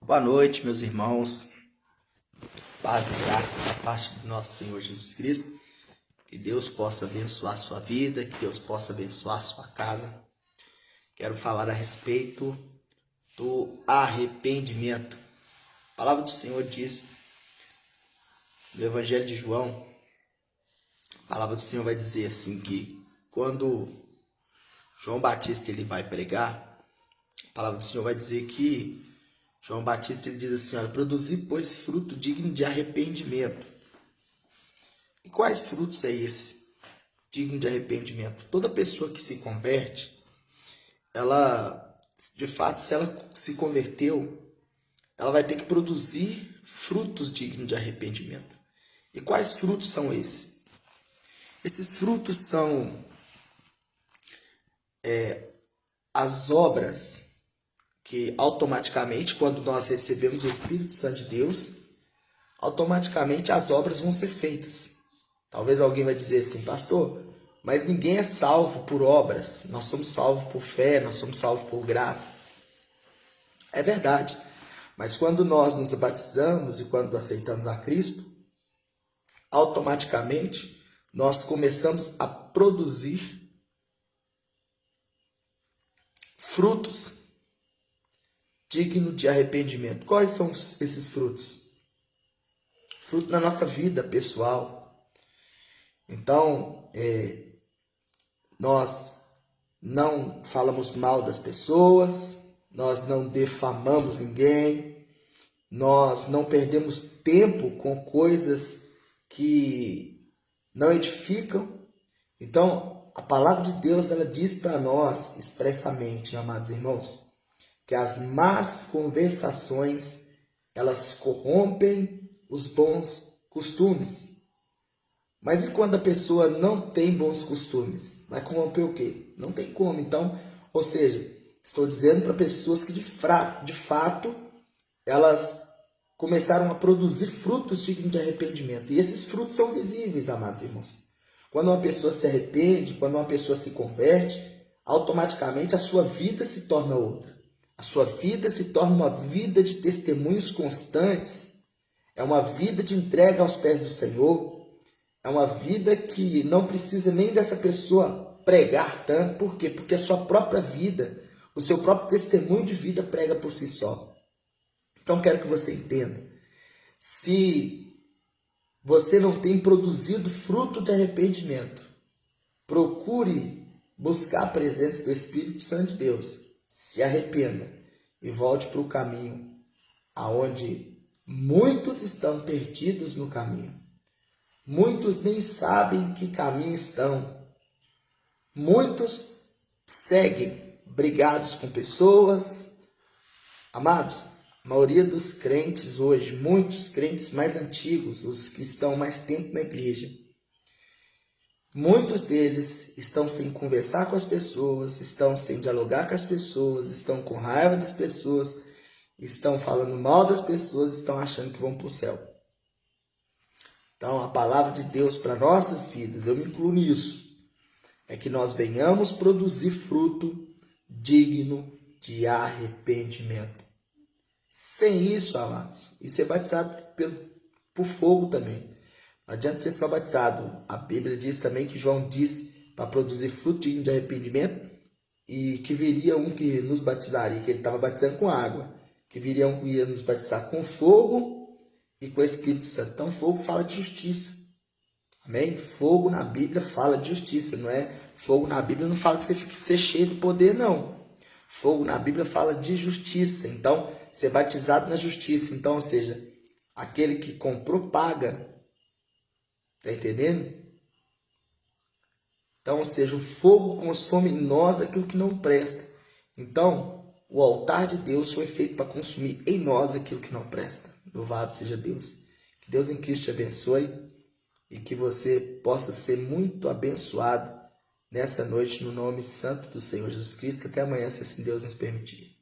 Boa noite, meus irmãos. Paz e graça da parte do nosso Senhor Jesus Cristo. Que Deus possa abençoar a sua vida, que Deus possa abençoar a sua casa. Quero falar a respeito do arrependimento. A palavra do Senhor diz no Evangelho de João, a palavra do Senhor vai dizer assim que quando João Batista ele vai pregar, a palavra do Senhor vai dizer que João Batista ele diz assim, olha, produzi, pois, fruto digno de arrependimento. E quais frutos é esse? Digno de arrependimento. Toda pessoa que se converte, ela, de fato, se ela se converteu, ela vai ter que produzir frutos dignos de arrependimento. E quais frutos são esses? Esses frutos são as obras que automaticamente, quando nós recebemos o Espírito Santo de Deus, automaticamente as obras vão ser feitas. Talvez alguém vai dizer assim, pastor, mas ninguém é salvo por obras. Nós somos salvos por fé, nós somos salvos por graça. É verdade. Mas quando nós nos batizamos e quando aceitamos a Cristo, automaticamente nós começamos a produzir frutos dignos de arrependimento. Quais são esses frutos? Fruto na nossa vida pessoal. Então, nós não falamos mal das pessoas, nós não defamamos ninguém, nós não perdemos tempo com coisas que não edificam. Então, a palavra de Deus ela diz para nós expressamente, amados irmãos, que as más conversações elas corrompem os bons costumes. Mas e quando a pessoa não tem bons costumes? Vai corromper o quê? Não tem como. Então, ou seja, estou dizendo para pessoas que de fato elas começaram a produzir frutos dignos de arrependimento. E esses frutos são visíveis, amados irmãos. Quando uma pessoa se arrepende, quando uma pessoa se converte, automaticamente a sua vida se torna outra. A sua vida se torna uma vida de testemunhos constantes. É uma vida de entrega aos pés do Senhor. É uma vida que não precisa nem dessa pessoa pregar tanto. Por quê? Porque a sua própria vida, o seu próprio testemunho de vida prega por si só. Então, quero que você entenda. Se você não tem produzido fruto de arrependimento, procure buscar a presença do Espírito Santo de Deus. Se arrependa e volte para o caminho aonde muitos estão perdidos no caminho. Muitos nem sabem que caminho estão. Muitos seguem brigados com pessoas. Amados, a maioria dos crentes hoje, muitos crentes mais antigos, os que estão mais tempo na igreja, muitos deles estão sem conversar com as pessoas, estão sem dialogar com as pessoas, estão com raiva das pessoas, estão falando mal das pessoas, estão achando que vão para o céu. Então, a palavra de Deus para nossas vidas, eu me incluo nisso, é que nós venhamos produzir fruto digno de arrependimento. Sem isso, amados, e ser batizado por fogo também. Não adianta ser só batizado. A Bíblia diz também que João disse para produzir fruto digno de arrependimento e que viria um que nos batizaria, que ele estava batizando com água, que viria um que ia nos batizar com fogo e com o Espírito Santo. Então, fogo fala de justiça. Amém? Fogo na Bíblia fala de justiça, não é? Fogo na Bíblia não fala que você fique ser cheio de poder, não. Fogo na Bíblia fala de justiça. Então, ser batizado na justiça. Então, ou seja, aquele que comprou, paga. Está entendendo? Então, ou seja, o fogo consome em nós aquilo que não presta. Então, o altar de Deus foi feito para consumir em nós aquilo que não presta. Louvado seja Deus. Que Deus em Cristo te abençoe e que você possa ser muito abençoado nessa noite no nome santo do Senhor Jesus Cristo. Até amanhã, se assim Deus nos permitir.